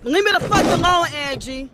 Leave me the fuck alone, Angie.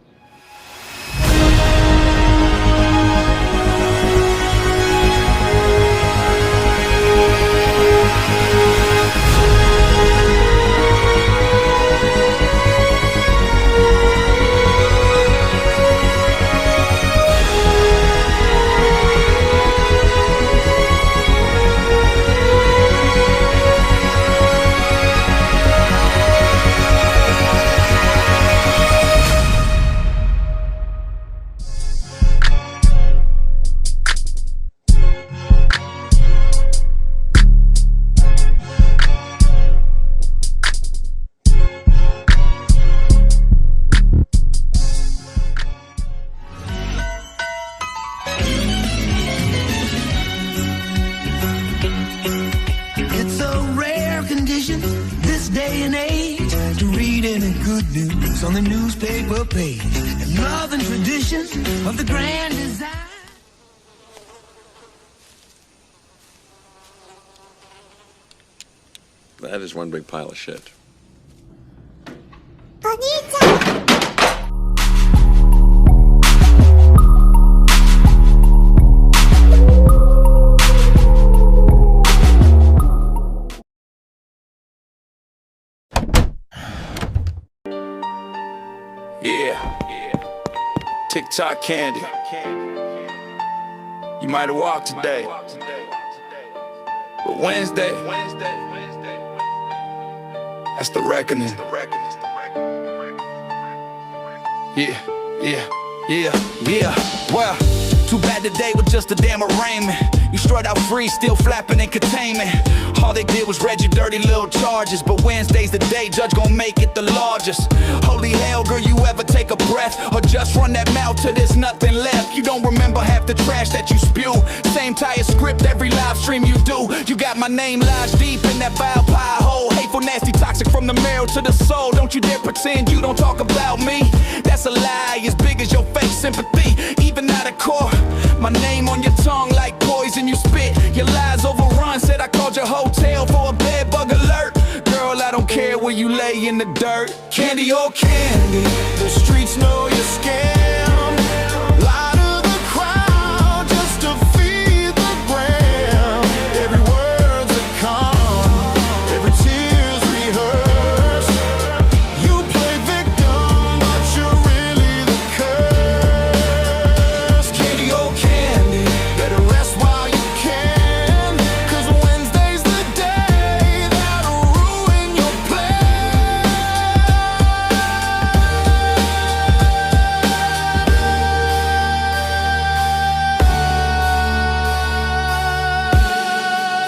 It's a rare condition this day and age to read any good news on the newspaper page. And love and tradition of the grand design. That is one big pile of shit. Yeah. TikTok candy. You might have walked today, but Wednesday, that's the reckoning. Yeah. Well, too bad today was just a damn arraignment. You strut out free, still flapping in containment. All they did was read you dirty little charges, but Wednesday's the day, judge gon' make it the largest. Holy hell, girl, you ever take a breath? Or just run that mouth till there's nothing left? You don't remember half the trash that you spew. Same tire script every live stream you do. You got my name lodged deep in that vile pie hole. Hateful, nasty, toxic from the marrow to the soul. Don't you dare pretend you don't talk about me. That's a lie, as big as your fake sympathy. Even out of court, my name on your tongue like poison you spit. Your lies overrun, said I called your hotel for a bed bug alert. Girl, I don't care where you lay in the dirt. Candy or candy, the streets know you're scammed. Lie to the crowd just to feed the gram. Every word's a con, every tear's rehearsed. You play victim, but you're really the curse. Candy or candy, better rest while you can, 'cause Wednesday's the day that'll ruin your plan.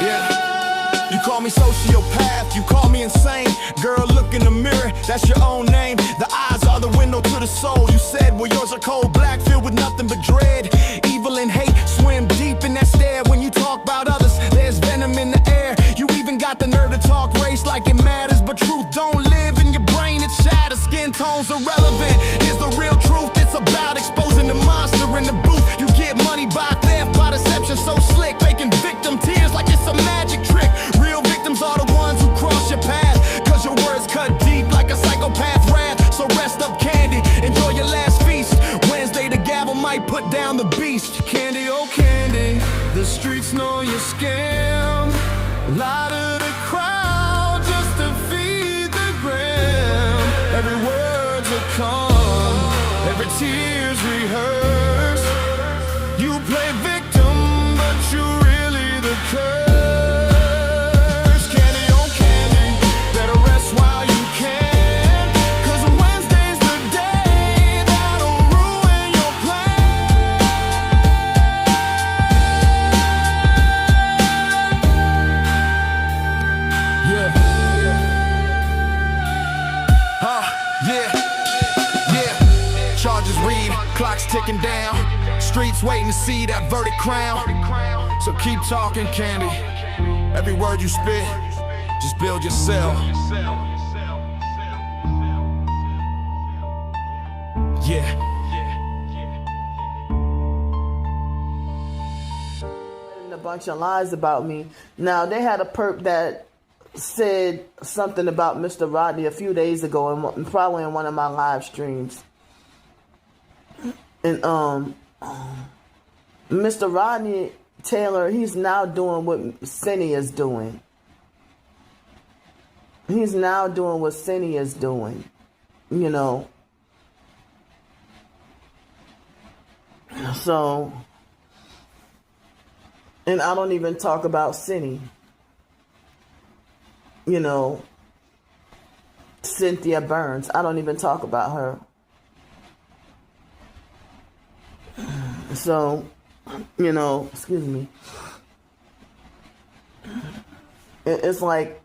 Yeah. You call me sociopath, you call me insane. Girl, look in the mirror, that's your own name. The eyes are the window to the soul. You said, well, yours are cold black, filled with nothing but dread. Evil and hate swim deep in that stare. When you talk about others, there's venom in the air. You even got the nerve to talk race like it matters, but truth don't live in your brain, it shatters. Skin tones irrelevant. Here's the real truth, it's about exposing the monster in the booth. You get money by theft, by deception, so slick, faking victim tears like it's a magic trick. Real victims are the ones who cross your path, 'cause your words cut deep like a psychopath wrath. So rest up, candy, enjoy your last feast. Wednesday the gavel might put down the beast. Candy, oh candy, the streets know you're scammed. Lie to the crowd just to feed the gram. Every word's a con, every tear's rehearsed. You play victim, but you're really the curse. Candy, oh candy, better rest while you can, 'cause Wednesday's the day that'll ruin your plan. Yeah. Yeah. Charges read, clock's ticking down. Streets waiting to see that verdict crown. So keep talking, candy. Every word you spit, just build yourself. Yeah. A bunch of lies about me. Now they had a perp that said something about Mr. Rodney a few days ago, and probably in one of my live streams. And Mr. Rodney Taylor, he's now doing what Cindy is doing. He's now doing what Cindy is doing, you know. So, and I don't even talk about Cindy. You know, Cynthia Burns. I don't even talk about her. So, you know, excuse me. It's like,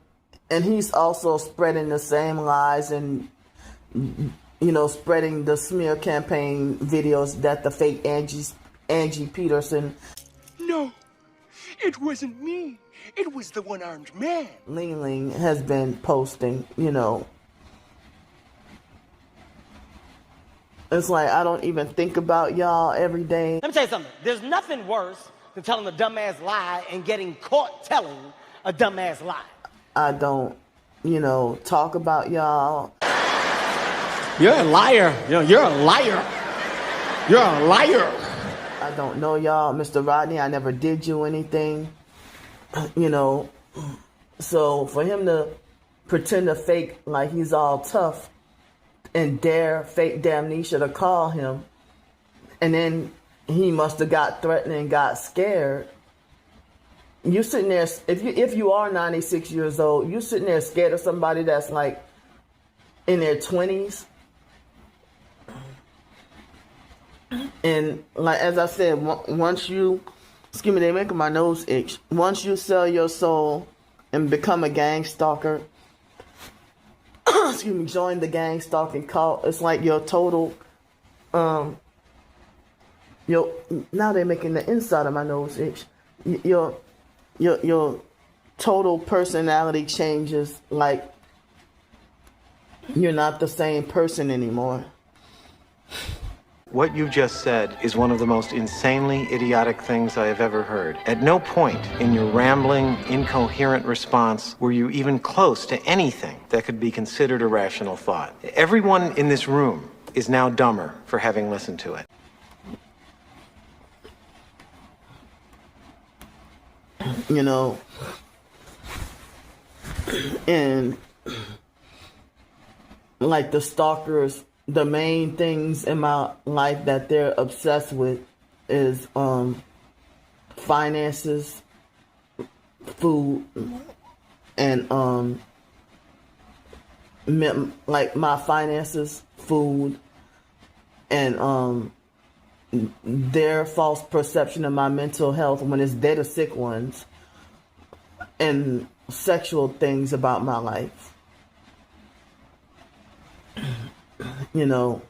and he's also spreading the same lies and, you know, spreading the smear campaign videos that the fake Angie Peterson. No, it wasn't me. It was the one-armed man. Ling Ling has been posting, you know. It's like I don't even think about y'all every day. Let me tell you something. There's nothing worse than telling a dumbass lie and getting caught telling a dumbass lie. I don't, you know, talk about y'all. You're a liar. You're a liar. You're a liar. I don't know y'all. Mr. Rodney, I never did you anything. You know, so for him to pretend to fake like he's all tough and dare fake Damnesia to call him, and then he must have got threatened and got scared. You sitting there, if you are 96 years old, you sitting there scared of somebody that's like in their 20s. And like, as I said, once you, excuse me, they're making my nose itch. Once you sell your soul and become a gang stalker, excuse me, join the gang stalking cult, it's like your total, now they're making the inside of my nose itch. Your total personality changes, like you're not the same person anymore. What you just said is one of the most insanely idiotic things I have ever heard. At no point in your rambling, incoherent response were you even close to anything that could be considered a rational thought. Everyone in this room is now dumber for having listened to it. You know, and like the stalkers, the main things in my life that they're obsessed with is finances, food, and like my finances, food, and their false perception of my mental health when it's they're the sick ones, and sexual things about my life. You know,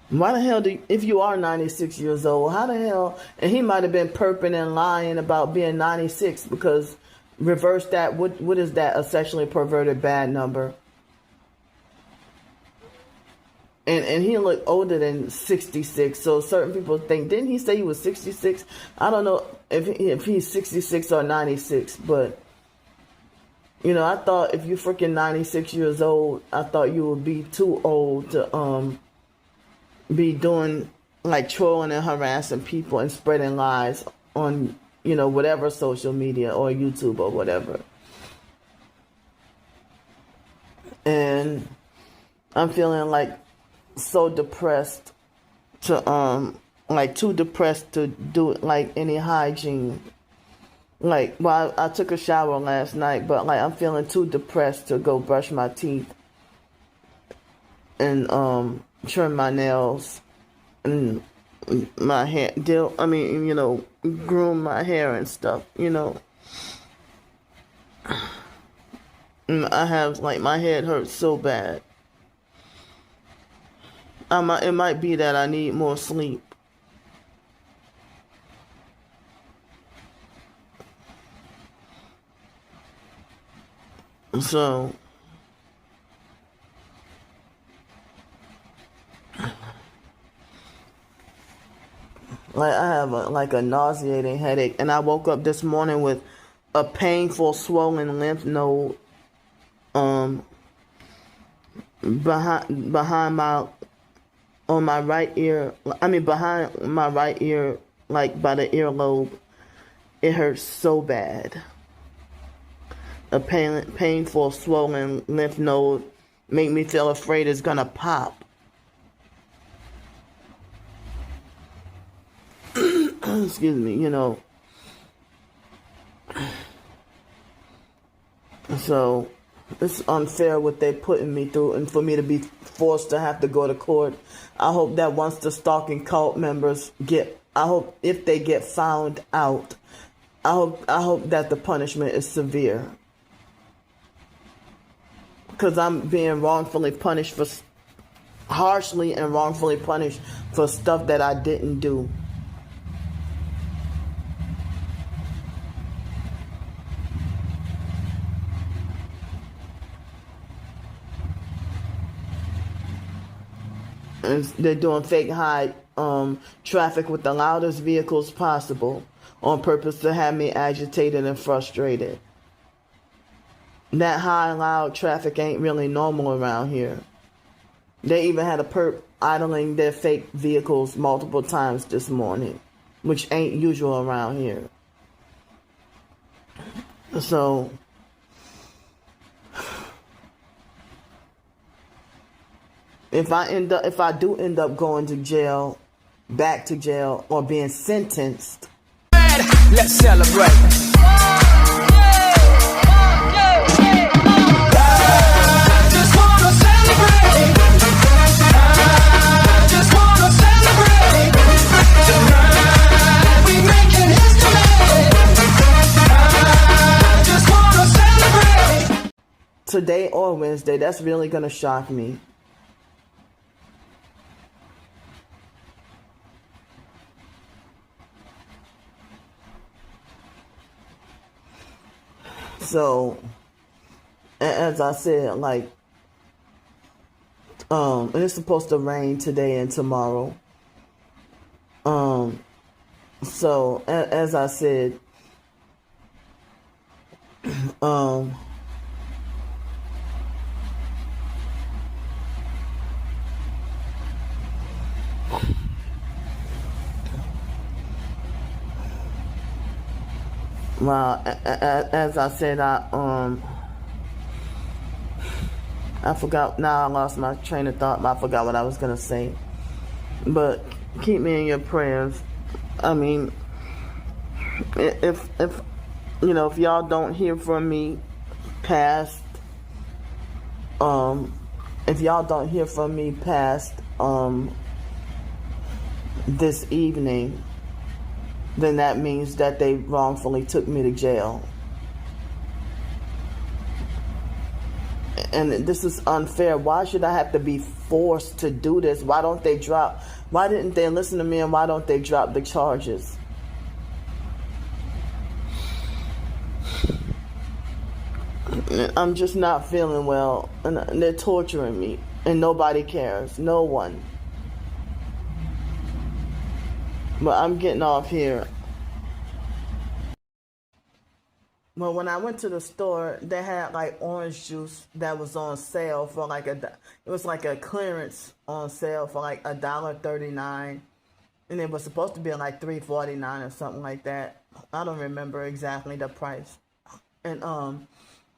why the hell if you are 96 years old, how the hell, and he might have been perping and lying about being 96, because reverse that, what is that, a sexually perverted bad number? And he looked older than 66, so certain people think, didn't he say he was 66? I don't know if he's 66 or 96, but you know, I thought if you're freaking 96 years old, I thought you would be too old to be doing, like, trolling and harassing people and spreading lies on, you know, whatever social media or YouTube or whatever. And I'm feeling like so depressed to like too depressed to do like any hygiene. Like, well, I took a shower last night, but like I'm feeling too depressed to go brush my teeth and trim my nails and my hair, you know, groom my hair and stuff, you know. And I have, like, my head hurts so bad. It might be that I need more sleep. So, like, I have a nauseating headache, and I woke up this morning with a painful swollen lymph node behind my on my right ear. I mean behind my right ear, like by the earlobe. It hurts so bad. A painful swollen lymph node make me feel afraid it's gonna pop. Excuse me, you know. So it's unfair what they're putting me through, and for me to be forced to have to go to court. I hope that once the stalking cult members I hope if they get found out, I hope that the punishment is severe. Because I'm being harshly and wrongfully punished for stuff that I didn't do. And they're doing fake high traffic with the loudest vehicles possible on purpose to have me agitated and frustrated. That high, loud traffic ain't really normal around here. They even had a perp idling their fake vehicles multiple times this morning, which ain't usual around here. So, if I do end up going to jail, back to jail, or being sentenced, Let's celebrate. today or Wednesday, that's really going to shock me. So, as I said, like, and it's supposed to rain today and tomorrow. So, as I said, well, as I said, I forgot. Now I lost my train of thought. But I forgot what I was gonna say. But keep me in your prayers. I mean, if you know, if y'all don't hear from me past, if y'all don't hear from me past this evening, then that means that they wrongfully took me to jail. And this is unfair. Why should I have to be forced to do this? Why didn't they listen to me, and why don't they drop the charges? I'm just not feeling well, and they're torturing me, and nobody cares. No one. But I'm getting off here. Well, when I went to the store, they had like orange juice that was on sale for like it was like a clearance on sale for like $1.39, and it was supposed to be like $3.49 or something like that. I don't remember exactly the price. And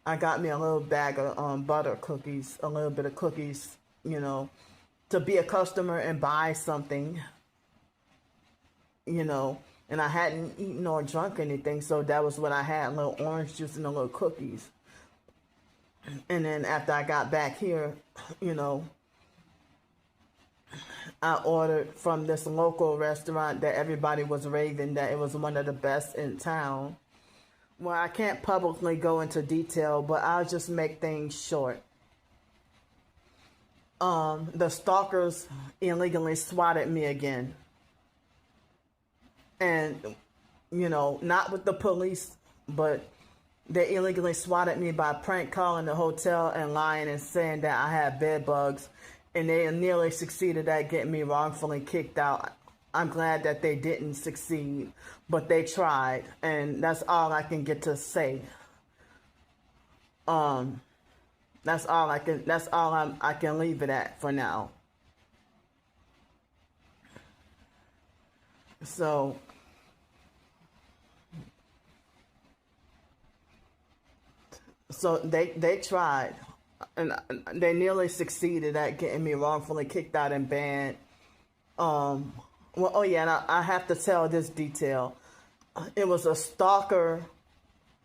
I got me a little bag of butter cookies, a little bit of cookies, you know, to be a customer and buy something, you know. And I hadn't eaten or drunk anything, so that was what I had, a little orange juice and a little cookies. And then after I got back here, you know, I ordered from this local restaurant that everybody was raving that it was one of the best in town. Well, I can't publicly go into detail, but I'll just make things short. The stalkers illegally swatted me again. And, you know, not with the police, but they illegally swatted me by prank calling the hotel and lying and saying that I had bed bugs. And they nearly succeeded at getting me wrongfully kicked out I'm glad that they didn't succeed, but they tried, and that's all I can get to say. That's all I can. That's all I can leave it at for now. So they tried, and they nearly succeeded at getting me wrongfully kicked out and banned. Well, oh yeah, and I have to tell this detail. It was a stalker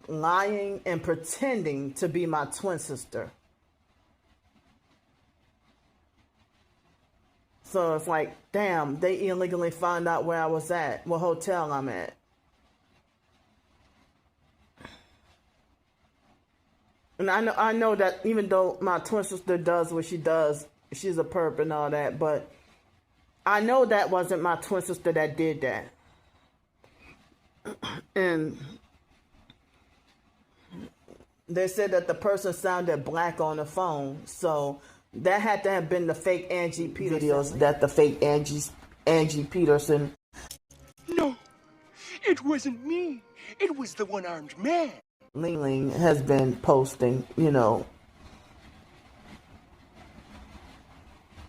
lying and pretending to be my twin sister. So it's like, damn, they illegally found out where I was at, what hotel I'm at. And I know that even though my twin sister does what she does, she's a perp and all that, but I know that wasn't my twin sister that did that. And they said that the person sounded black on the phone, so that had to have been the fake Angie Peterson videos that the fake Angie Peterson. No, it wasn't me. It was the one-armed man. Ling has been posting, you know.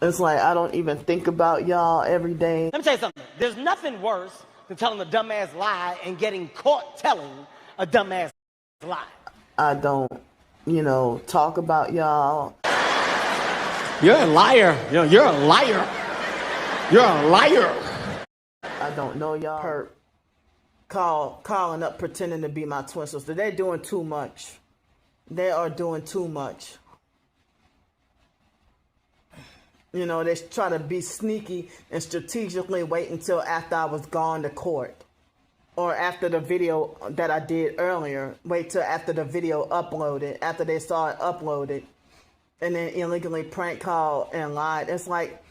It's like I don't even think about y'all every day. Let me tell you something. There's nothing worse than telling a dumbass lie and getting caught telling a dumbass lie. I don't, you know, talk about y'all. You're a liar. You're a liar. You're a liar. I don't know y'all. Perp. Calling up pretending to be my twin sister. They're doing too much. They are doing too much. You know, they try to be sneaky and strategically wait until after I was gone to court. Or after the video that I did earlier. Wait till after the video uploaded. After they saw it uploaded. And then illegally prank call and lied. It's like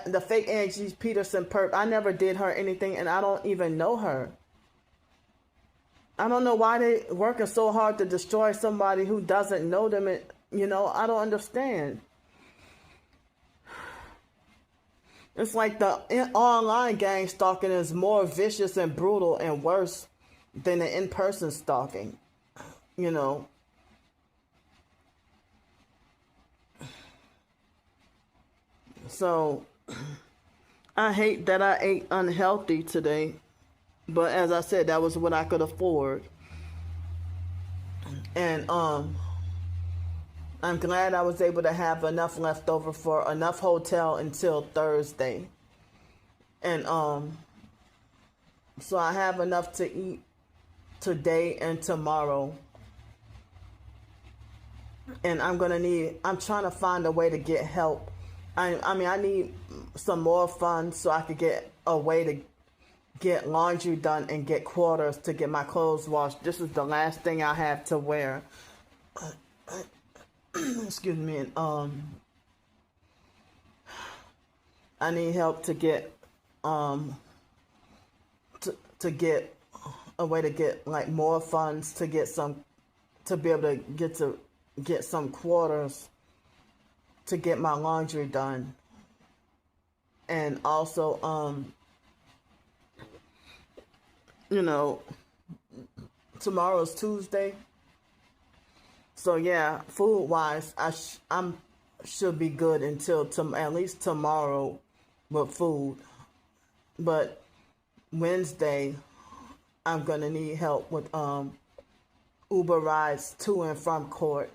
the fake Angie Peterson perp. I never did her anything, and I don't even know her. I don't know why they working so hard to destroy somebody who doesn't know them. And, you know, I don't understand. It's like the online gang stalking is more vicious and brutal and worse than the in-person stalking. You know. So, I hate that I ate unhealthy today. But as I said, that was what I could afford. And, I'm glad I was able to have enough left over for enough hotel until Thursday. And, so I have enough to eat today and tomorrow. And I'm trying to find a way to get help. I mean, I need some more funds so I could get a way to get laundry done and get quarters to get my clothes washed. This is the last thing I have to wear. Excuse me. And, I need help to get to get a way to get like more funds to get some, to be able to get some quarters to get my laundry done. And also, you know, tomorrow's Tuesday. So yeah, food wise, I'm should be good until at least tomorrow with food. But Wednesday, I'm gonna need help with Uber rides to and from court,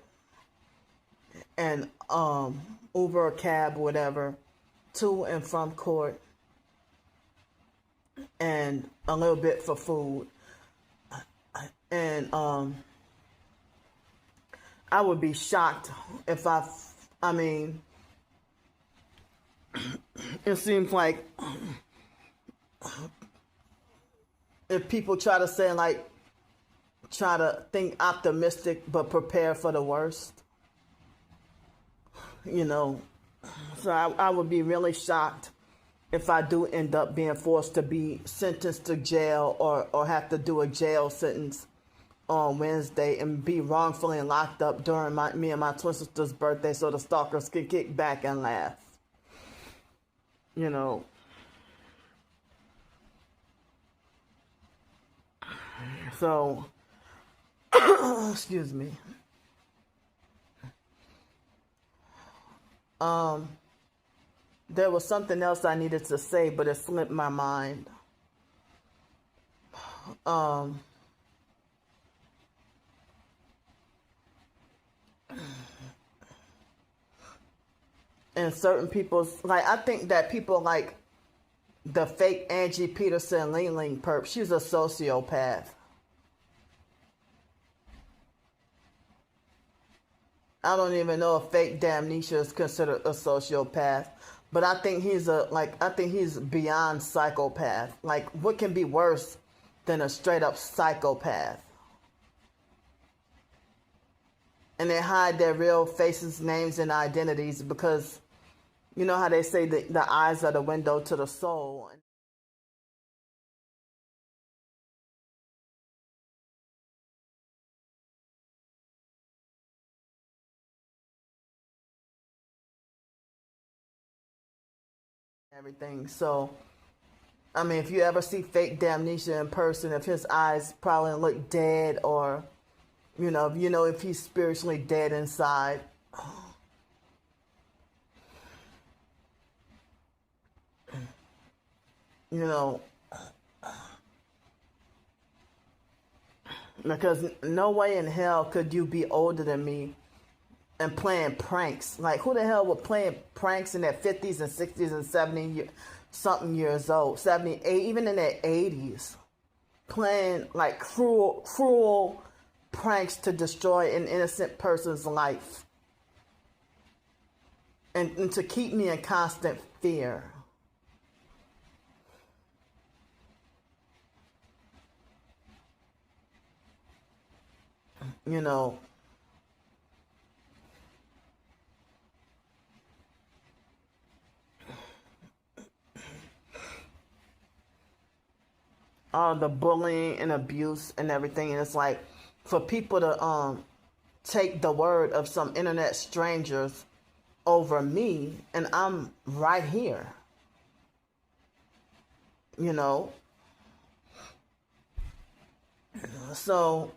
and Uber or cab, whatever, to and from court, and a little bit for food. And I would be shocked if I mean, it seems like if people try to say, like, try to think optimistic but prepare for the worst, you know. So I would be really shocked if I do end up being forced to be sentenced to jail or have to do a jail sentence on Wednesday and be wrongfully locked up during me and my twin sister's birthday so the stalkers can kick back and laugh. You know. So, excuse me. There was something else I needed to say, but it slipped my mind. And certain people's, like, I think that people like the fake Angie Peterson Ling Ling perp, she's a sociopath. I don't even know if fake Damnesia is considered a sociopath, but I think he's beyond psychopath. Like, what can be worse than a straight up psychopath? And they hide their real faces, names, and identities because you know how they say that the eyes are the window to the soul. Everything. So, I mean, if you ever see fake Damnesia in person, if his eyes probably look dead, or if he's spiritually dead inside. Because no way in hell could you be older than me and playing pranks. Like, who the hell would play pranks in their 50s and 60s and 70-something years old, 78, even in their 80s, playing like cruel pranks to destroy an innocent person's life and to keep me in constant fear. All the bullying and abuse and everything, and it's like for people to take the word of some internet strangers over me, and I'm right here. So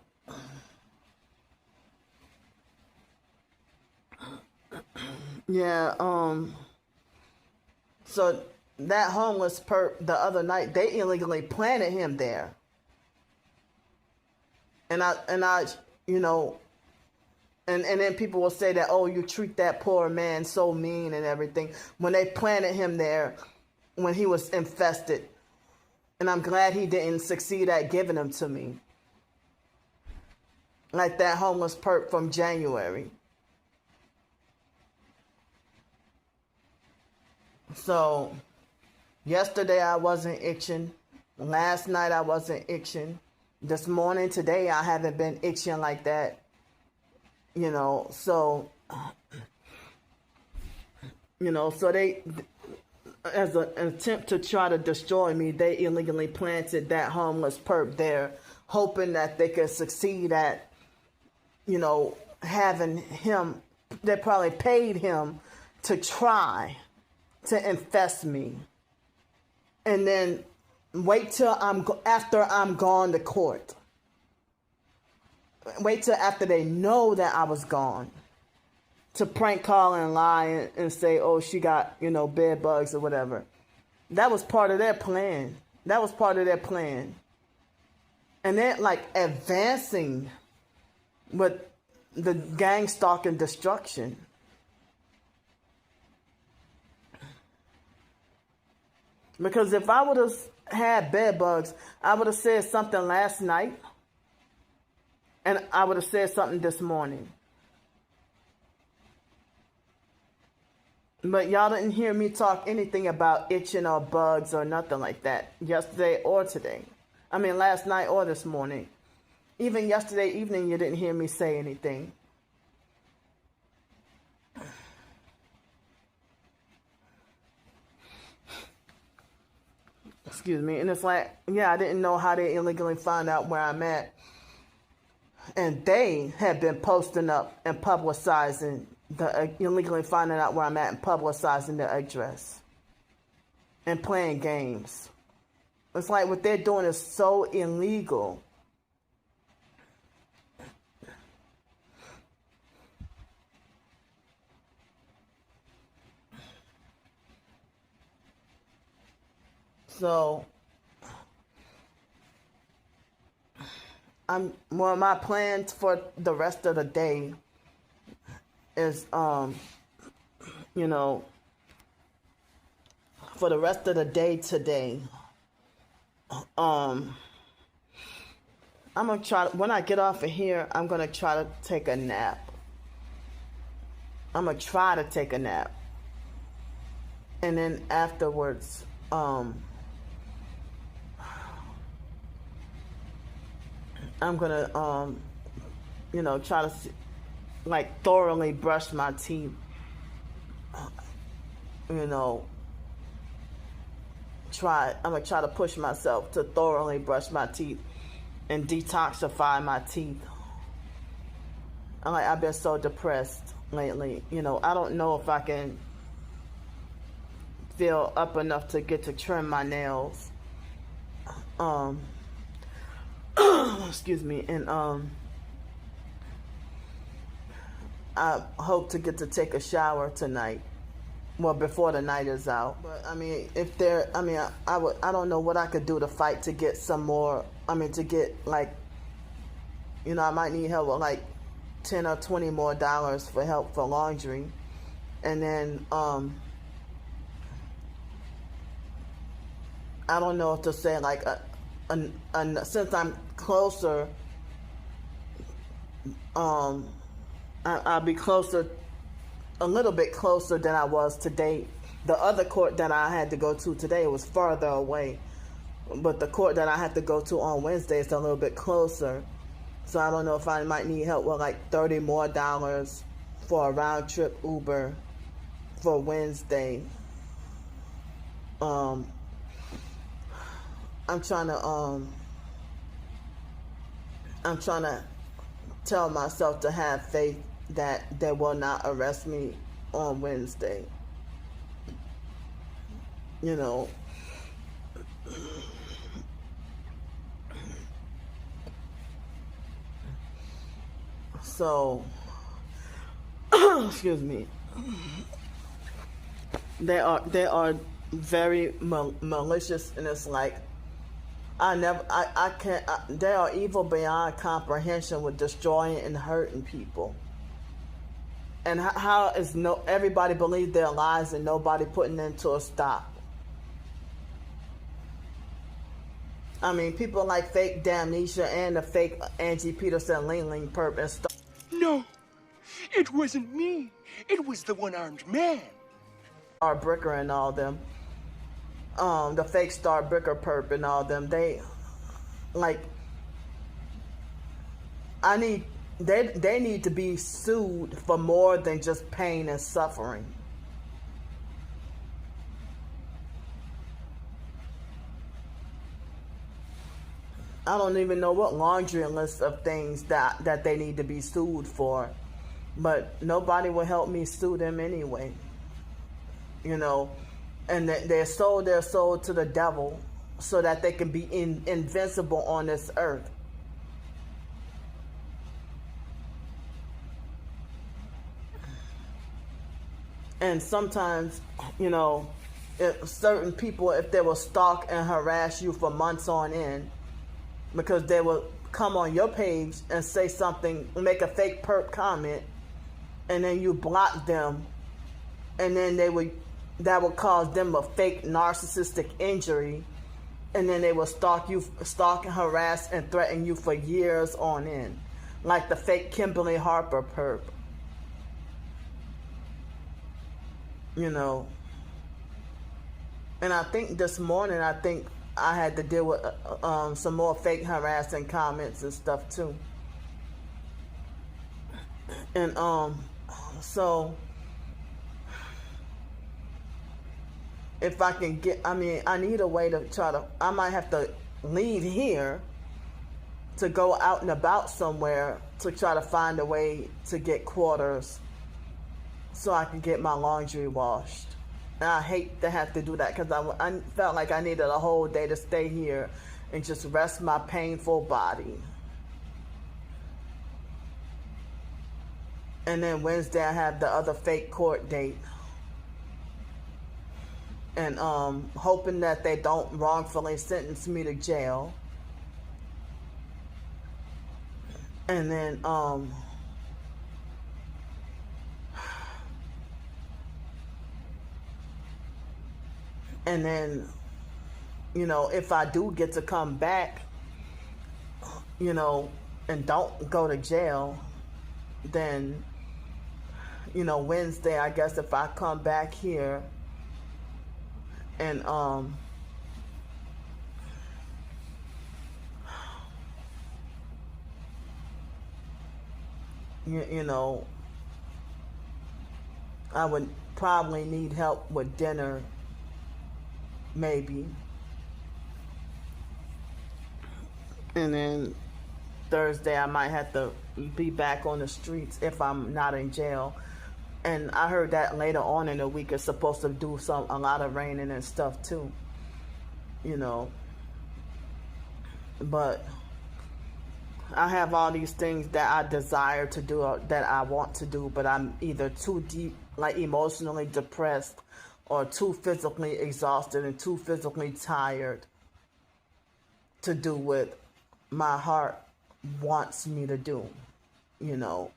yeah, so that homeless perp the other night, they illegally planted him there. And then people will say that, oh, you treat that poor man so mean and everything, when they planted him there when he was infested. And I'm glad he didn't succeed at giving them to me. Like that homeless perp from January. So, yesterday I wasn't itching. Last night I wasn't itching. This morning, today, I haven't been itching like that. So they, as an attempt to try to destroy me, they illegally planted that homeless perp there, hoping that they could succeed at, having him. They probably paid him to try to infest me, and then wait till after I'm gone to court. Wait till after they know that I was gone, to prank call and lie and say, oh, she got, bed bugs or whatever. That was part of their plan. And they're like advancing with the gang stalking destruction. Because if I would have had bed bugs, I would have said something last night, and I would have said something this morning. But y'all didn't hear me talk anything about itching or bugs or nothing like that yesterday or today. I mean, last night or this morning. Even yesterday evening, you didn't hear me say anything. Excuse me. And it's like, yeah, I didn't know how they illegally found out where I'm at. And they had been posting up and publicizing illegally finding out where I'm at and publicizing the address. And playing games. It's like what they're doing is so illegal So one of my plans for the rest of the day is you know, for the rest of the day today, I'm gonna try, when I get off of here, I'm gonna try to take a nap. I'm gonna try to take a nap. And then afterwards, I'm gonna, you know, try to, like, thoroughly brush my teeth. You know, I'm gonna try to push myself to thoroughly brush my teeth and detoxify my teeth. I've been so depressed lately. You know, I don't know if I can feel up enough to get to trim my nails. Excuse me. And I hope to get to take a shower tonight. Well, before the night is out. But I mean, I don't know what I could do to fight to get some more. I mean, to get, like, you know, I might need help with like $10 or $20 more for help for laundry. And then I don't know if to say, like, since I'm closer, I'll be closer, a little bit closer than I was today. The other court that I had to go to today was farther away, but the court that I had to go to on Wednesday is a little bit closer. So I don't know if I might need help with like $30 more for a round trip Uber for Wednesday. I'm trying to tell myself to have faith that they will not arrest me on Wednesday. You know. So, excuse me. They are very malicious, and it's like, I can't. They are evil beyond comprehension with destroying and hurting people. And how is everybody believe their lies and nobody putting into a stop? I mean, people like fake Damnesia and the fake Angie Peterson, Ling Perp and stuff. No, it wasn't me. It was the one-armed man. Star Bricker and all them. The fake Star Bricker Perp and all them. They, like, they need to be sued for more than just pain and suffering. I don't even know what laundry list of things that they need to be sued for, but nobody will help me sue them anyway. You know, and they sold their soul to the devil so that they can be invincible on this earth. And sometimes, you know, certain people, if they will stalk and harass you for months on end, because they will come on your page and say something, make a fake perp comment, and then you block them, and then that will cause them a fake narcissistic injury, and then they will stalk and harass and threaten you for years on end, like the fake Kimberly Harper perp. You know, and I think this morning, I had to deal with some more fake harassing comments and stuff too. And so if I can I need a way to I might have to leave here to go out and about somewhere to try to find a way to get quarters so I can get my laundry washed. And I hate to have to do that because I felt like I needed a whole day to stay here and just rest my painful body. And then Wednesday I have the other fake court date. and hoping that they don't wrongfully sentence me to jail. And then you know, if I do get to come back, you know, and don't go to jail, then, you know, Wednesday, I guess if I come back here and you know, I would probably need help with dinner, maybe. And then Thursday I might have to be back on the streets if I'm not in jail. And I heard that later on in the week it's supposed to do a lot of raining and stuff too, you know. But I have all these things that I desire to do, or that I want to do, but I'm either too deep, like emotionally depressed, or too physically exhausted and too physically tired to do what my heart wants me to do, you know.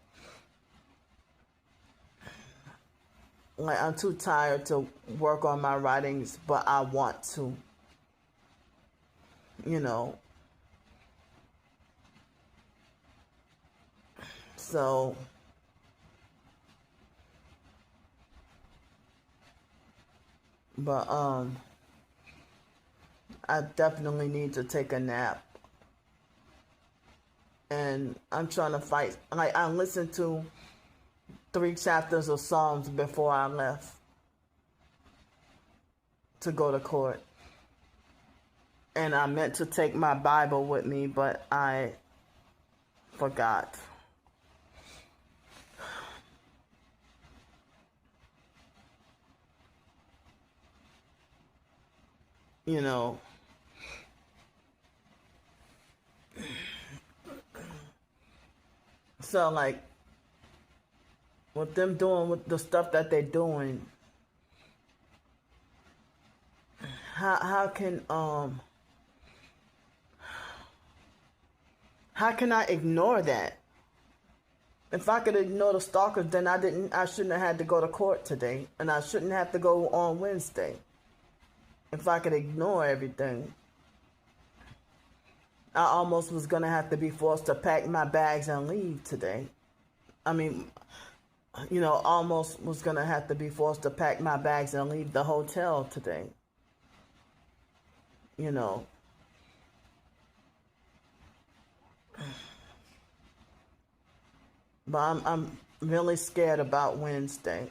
Like, I'm too tired to work on my writings, but I want to, you know. So but I definitely need to take a nap. And I'm trying to fight. Like, I listened to 3 chapters of Psalms before I left to go to court. And I meant to take my Bible with me, but I forgot. You know, so like, with them doing with the stuff that they're doing, how can I ignore that? If I could ignore the stalkers, then I shouldn't have had to go to court today, and I shouldn't have to go on Wednesday. If I could ignore everything, I almost was gonna have to be forced to pack my bags and leave today. I mean, you know, almost was gonna have to be forced to pack my bags and leave the hotel today. You know. But I'm really scared about Wednesday.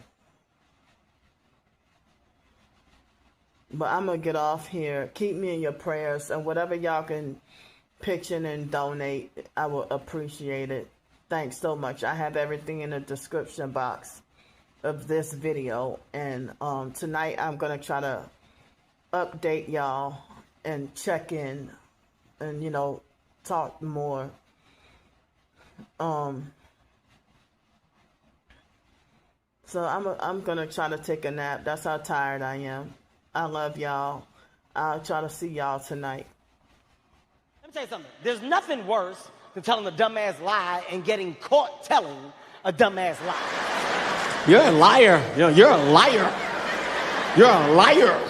But I'm going to get off here. Keep me in your prayers. And whatever y'all can pitch in and donate, I will appreciate it. Thanks so much. I have everything in the description box of this video. And tonight I'm going to try to update y'all and check in and, you know, talk more. So I'm going to try to take a nap. That's how tired I am. I love y'all. I'll try to see y'all tonight. Let me tell you something. There's nothing worse than telling a dumbass lie and getting caught telling a dumbass lie. You're a liar. You're a liar. You're a liar.